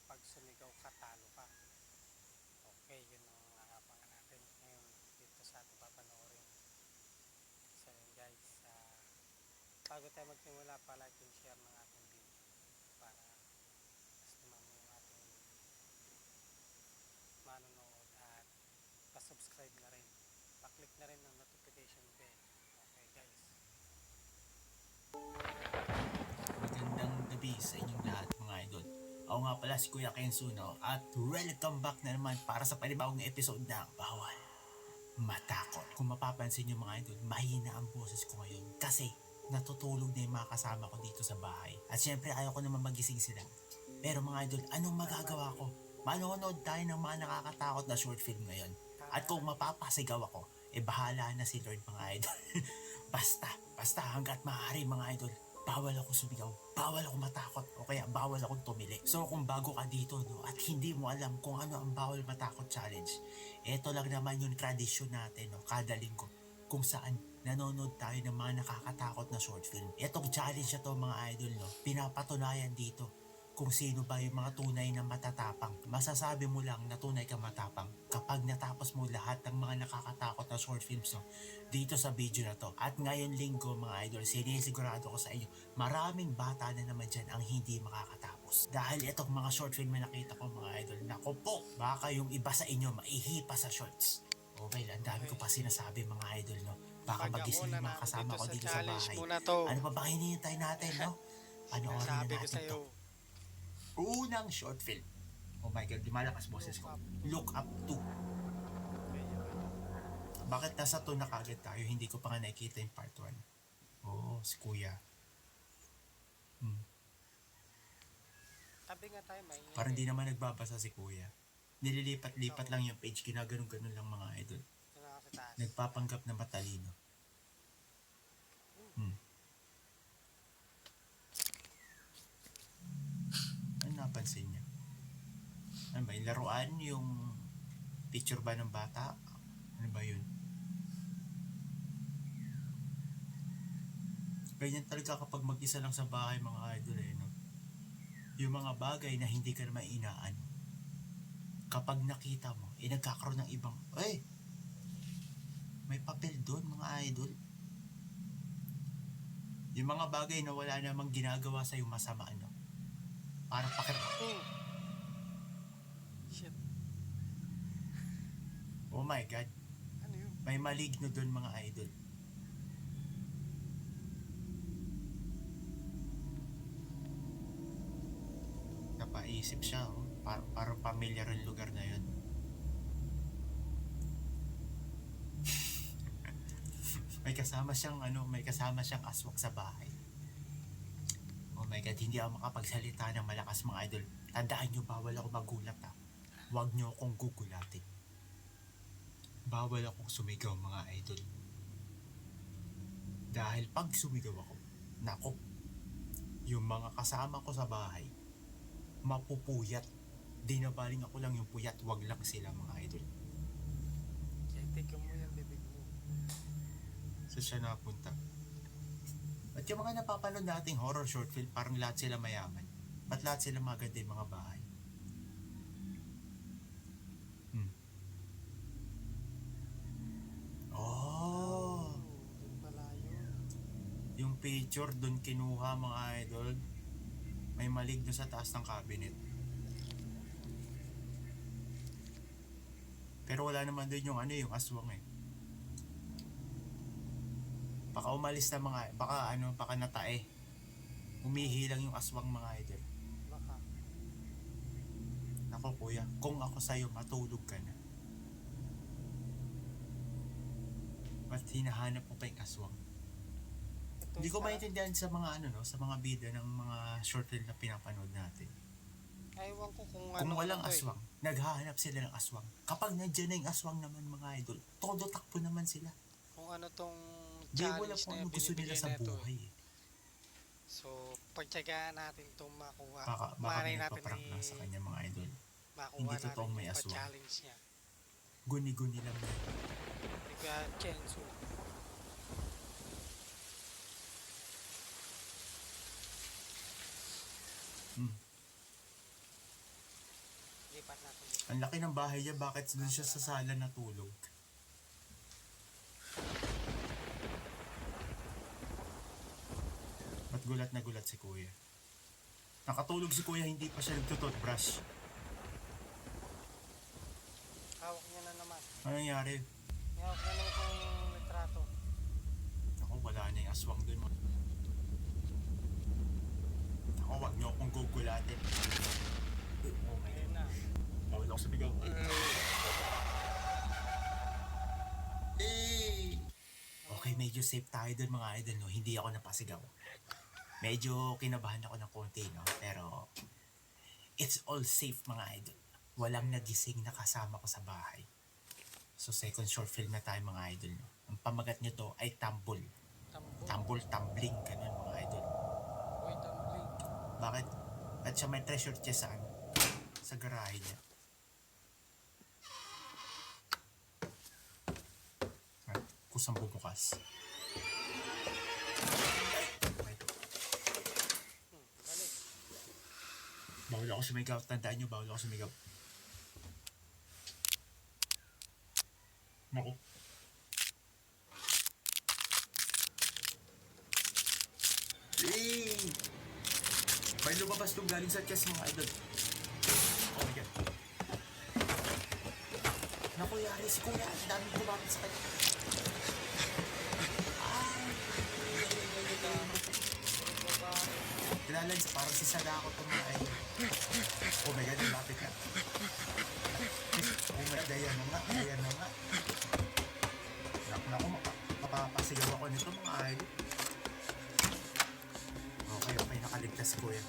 kapag sumigaw ka, talo ka. Okay, yun ang abangan natin ngayon dito sa ating papanoorin. So yun guys, bago tayo magsimula, pa-like and share ng ating video para mas dumami yung ating manonood at pa-subscribe na rin. Pa-click na rin ng notification bell. Okay guys. Magandang gabi sa inyong lahat mga idol. Ako nga pala si Kuya Kenzo, no? At welcome back na naman para sa panibagong episode ng Bawal Matakot. Kung mapapansin nyo mga idol, mahina ang boses ko ngayon kasi natutulog na yung mga kasama ko dito sa bahay. At syempre ayaw ko naman magising sila. Pero mga idol, anong magagawa ko? Manonood tayo ng mga nakakatakot na short film ngayon. At kung mapapasigaw ako, bahala na si Lord mga idol. basta hanggat maaari mga idol, bawal ako sumigaw, bawal ako matakot, o kaya bawal akong tumili. So kung bago ka dito, no, at hindi mo alam kung ano ang bawal matakot challenge, eto lang naman yung tradisyon natin, no, kada linggo, kung saan nanonood tayo ng mga nakakatakot na short film. Etong challenge na to mga idol, no, pinapatunayan dito kung sino ba yung mga tunay na matatapang. Masasabi mo lang na tunay kang matapang kapag natapos mo lahat ng mga nakakatakot na short films, no, dito sa video na to. At ngayon linggo mga idol, sinisigurado ko sa inyo, maraming bata na naman dyan ang hindi makakatapos. Dahil itong mga short film na nakita ko mga idol, naku po, baka yung iba sa inyo maihipa sa shorts. Oh well, ang dami ko pa sinasabi mga idol, no. Baka magising yung mga kasama ko dito sa bahay. Ano pa ba hinihintay natin, no? Panoorin na natin to. Unang short film. Oh my God, lumalakas boses ko. Look Up 2. Bakit nasa 2 na kagad tayo? Hindi ko pa nga nakikita yung part 1. Oo, si Kuya. Tabi nga tayo, may Parang di naman nagbabasa si Kuya. Nililipat-lipat lang yung page, ginaganon-ganon lang mga idol. Nagpapanggap na matalino. Ano napansin niya? Ano ba, yung laruan, yung picture ba ng bata? Ano ba yun? Ganyan talaga kapag mag-isa lang sa bahay mga idol no? Yung mga bagay na hindi ka naman inaano. Kapag nakita mo, nagkakaroon ng ibang, may papel doon mga idol. Yung mga bagay na wala namang ginagawa sa'yo masama, no? Parang Shit. Oh my God. Ano yun? May maligno doon mga idol. Napaisip siya, oh. Parang pamilyar yung lugar na yun. may kasama siyang aswang sa bahay. Oh my God, hindi ako makapagsalita ng malakas mga idol. Tandaan nyo, bawal ako magulat ha. Huwag nyo akong gugulatin. Bawal akong sumigaw mga idol. Dahil pag sumigaw ako, nako, yung mga kasama ko sa bahay, mapupuyat. Di na baling ako lang yung puyat, wag lang sila mga idol. Tignan mo yung bibig mo. So siya napunta. At yung mga napapanood nating horror short film, parang lahat sila mayaman. Ba't lahat sila maganda yung mga bahay? Oh! Doon pala yun. Yung picture doon kinuha mga idol. May maligno sa taas ng cabinet. Pero wala naman doon yung aswang eh. Baka umalis na baka natae. Umihi lang yung aswang mga idol. Baka. Nako kuya, kung ako sa'yo matulog ka na. Ba't hinahanap mo pa yung aswang? Hindi ko maintindihan sa mga sa mga bida ng mga short film na pinapanood natin. Ewan ko kung walang aswang, naghahanap sila ng aswang. Kapag nandiyan na yung aswang naman mga idol, todo takbo naman sila. Kung ano tong challenge na yung gusto nila sa buhay eh. So, pagtyagaan natin itong makuha. Baka may nagpaprank na sa kanya mga idol. Hindi totoong may aswang. Challenge niya. Guni-guni lang na. Kuya Kenzo. Ang laki ng bahay niya, bakit doon siya sa sala natulog? Ba't gulat na gulat si kuya? Nakatulog si kuya, hindi pa siya nagtututbrush. Hawak niya na naman. Ano nangyari? Hawak niya naman itong litrato. Ako, wala na yung aswang dun. Ako, wag niyo akong gugulatin. Oh my Ayun God. na. Bawal ako sa bigaw. Okay, medyo safe tayo dun mga idol, no? Hindi ako napasigaw. Medyo kinabahan ako ng konti, no? Pero, it's all safe mga idol. Walang nagising na kasama ko sa bahay. So, second short film na tayo mga idol, no? Ang pamagat nyo to ay tambol. Tambol. Tambol, tumbling, ganun mga idol. Uy, tumbling. Bakit? At siya may treasure chest sa ano? Sa garahe niya. At kusang bumukas. Balik. Bawal ako sumigaw. Tandaan nyo, bawal ako sumigaw. Naku. Hey! May lumabas nung galing sa chest mga idol. Oh my God. Naku, yari si kuya. Ang daming kumapit sa kanya. Ay! Kilala niya, parang si Sadako itong mga idol. Oh my God, ang lapit na. Oh my God, ayan na nga, ayan na nga. Naku, mapapasigaw ako nito mga idol. Okay, nakaligtas si kuya.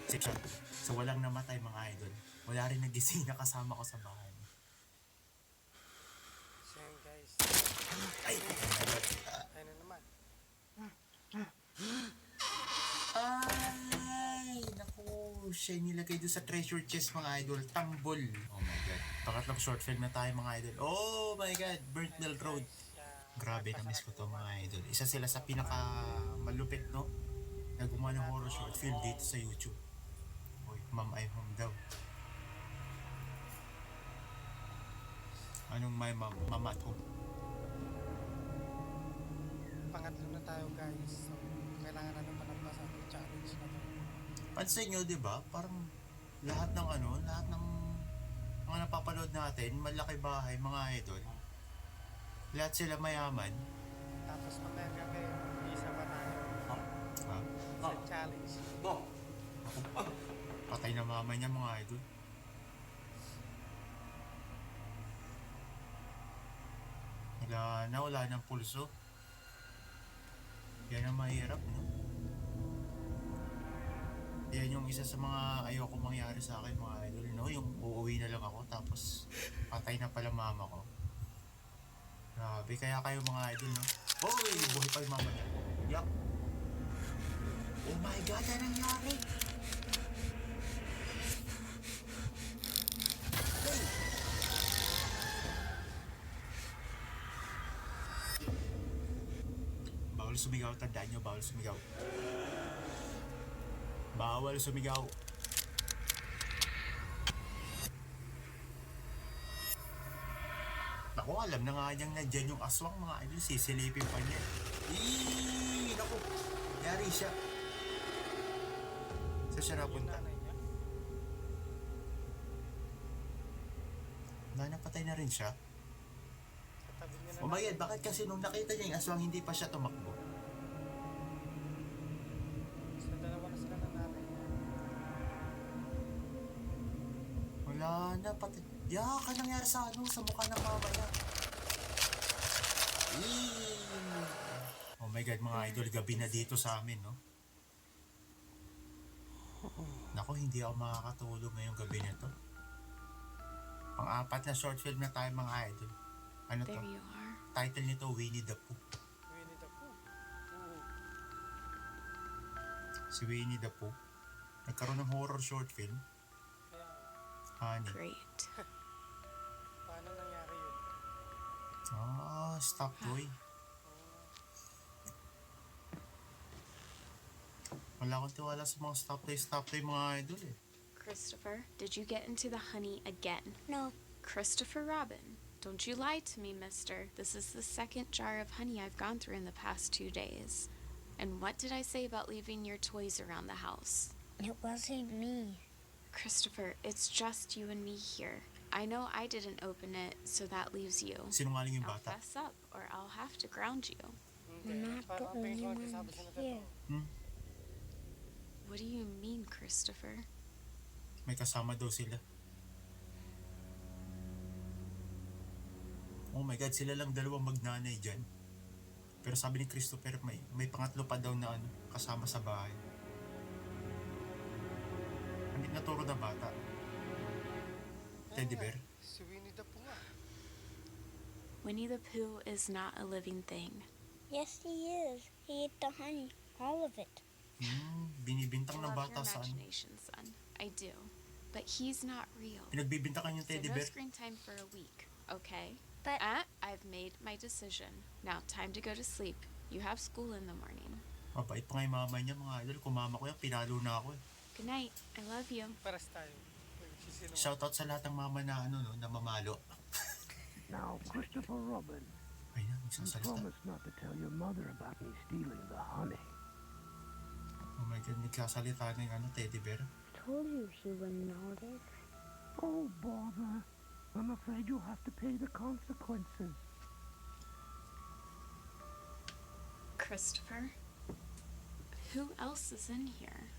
Section. So, walang namatay mga idol. Wala rin nagising na kasama ko sa bahay. So yun guys. Ay! Oh my God. Ayun na naman. Ay! Naku! Siya yung nilagay doon sa treasure chest mga idol. Tambol. Oh my God. Pangatlong short film na tayo mga idol. Oh my God! Burnt Mill Road. Grabe, na-miss ko to mga idol. Isa sila sa pinaka malupit, no? Na gumawa ng horror short film dito sa YouTube. Uy, Ma'am I Home daw. Anong may mama at home? Pangatlo na tayo guys. So, kailangan na naman palampasan yung challenge na to. Pansin nyo, di ba? Parang lahat ng lahat ng mga napapanood natin, malaki bahay, mga idol. Lahat sila mayaman. Tapos mamaya gabi, isa pa tayo Ha? sa challenge. Patay na mama niya mga idol. Wala ng pulso. Yan ang mahirap, no? Yan yung isa sa mga ayoko mangyari sa akin mga idol, no? Yung uuwi na lang ako tapos patay na pala mama ko. Grabe, kaya kayo mga idol, no? Hoy, buhay pa yung mama niya. Yup. Oh my God, ano nangyari? Hey! Bawal sumigaw, tandaan nyo, bawal sumigaw. Bawal sumigaw. Naku, alam na nga niyang nandyan yung aswang mga idol, sisilipin pa niya. Eeeeee! Naku, yari siya. Saan siya Yung napunta? nanay niya. Napatay na rin siya. Katabi niya na Oh my God, bakit kasi nung nakita niya yung aswang hindi pa siya tumakbo? So, dalawa na sila ng nanay niya. Wala na, pati... Yak, anong nangyari sa sa mukha ng mama niya? Eeeeee! Oh my God, mga idol, gabi na dito sa amin, no? Naku, hindi ako makakatulog ngayong gabi na to. Pang-apat na short film na tayo mga idol. Ano to? There you are. Title nito, Winnie the Pooh. Winnie the Pooh. Oo. Si Winnie the Pooh. Nagkaroon ng horror short film. Kaya, Honey. Great. paano nangyari yun? Stop toy. Wala akong tiwala sa mga stop toy mga idol eh. Christopher, did you get into the honey again? No. Christopher Robin, don't you lie to me, mister. This is the second jar of honey I've gone through in the past 2 days. And what did I say about leaving your toys around the house? It wasn't me. Christopher, it's just you and me here. I know I didn't open it, so that leaves you. Sinungaling yung Now bata. fess up, or I'll have to ground you. Hindi. I'm not the Parang only tingin ko one nagsasabi siya ng here. totoo. What do you mean, Christopher? May kasama daw sila. Oh my God, sila lang dalawang magnanay dyan. Pero sabi ni Christopher, may pangatlo pa daw na kasama sa bahay. Hindi naturo na bata. Teddy bear. Si Winnie the Pooh nga. Winnie the Pooh is not a living thing. Yes, he is. He ate the honey. All of it. Binibintang I ng love bata your sa imagination, son. I do. But he's not real. Pinagbibintangan yung So teddy no bear. screen time for a week, okay? But I've made my decision. Now, time to go to sleep. You have school in the morning. Mabait pa nga yung mama niya, mga idol. Kung mama ko yan, pinalo na ako eh. Good night. I love you. Paras tayo. Nagsisinungaling. Shoutout sa lahat ng mama na na mamalo. Now, Christopher Robin, Ay na, you nagsasalita. promised not to tell your mother about me stealing the honey. Oh my God, nagsasalita na yung teddy bear. told you he wouldn't notice. Oh, bother. I'm afraid you'll have to pay the consequences. Christopher? Who else is in here?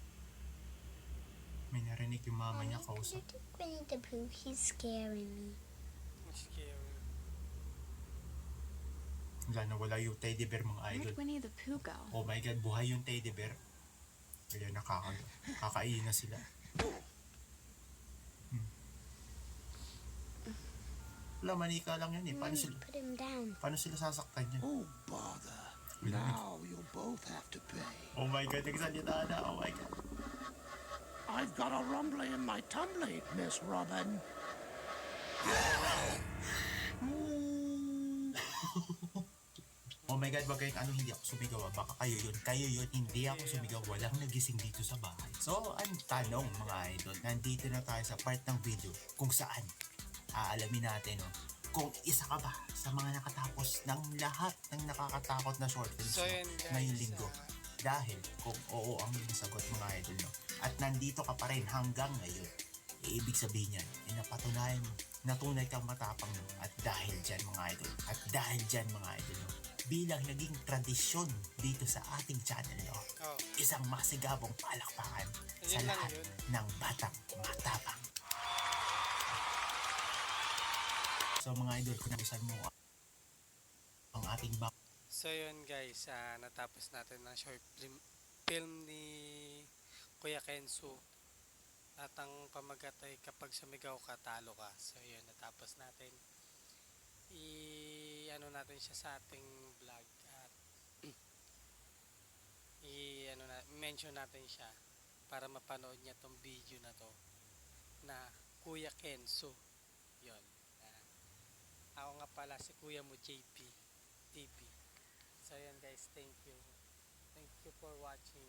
May narinig yung mama niya Mommy, kausap. could you take Winnie the Pooh? He's scaring me. Mas scary. Wala yung teddy bear, mga idol. Where'd Winnie the Pooh go? Oh my God, buhay yung teddy bear. Kaya kakain na sila. Wala, manika lang yun eh. Mommy, put him down. Paano sila sasaktan yan? Oh, bother. Now you'll both have to pay. Oh my God, nagsalita na. Oh my God. I've got a rumbly in my tumbly, Miss Robin. Oh my God, wag kayong hindi ako sumigaw. Baka kayo yun, hindi ako sumigaw. Walang nagising dito sa bahay. So, ang tanong mga idol, nandito na tayo sa part ng video kung saan aalamin natin kung isa ka ba sa mga nakatapos ng lahat ng nakakatakot na short films So, yun, guys, ngayong linggo. Dahil kung oo ang iyong sagot mga idol at nandito ka pa rin hanggang ngayon, ibig sabihin yan, napatunayan mo na tunay kang matapang at dahil dyan mga idol, at dahil dyan mga idol bilang naging tradisyon dito sa ating channel Oh. isang masigabong palakpakan sa Ayun lang lahat yun. ng batang matapang. So mga idol, kung nagustuhan mo ang ating So yun guys, natapos natin ng short film ni Kuya Kenzo. At ang pamagat ay kapag sumigaw ka, talo ka. So yun, natapos natin. I-ano natin siya sa ating vlog at mention natin siya para mapanood niya tong video na to na Kuya Kenzo. Yun. Ako nga pala si Kuya mo JP TV. So yan guys, thank you. Thank you for watching.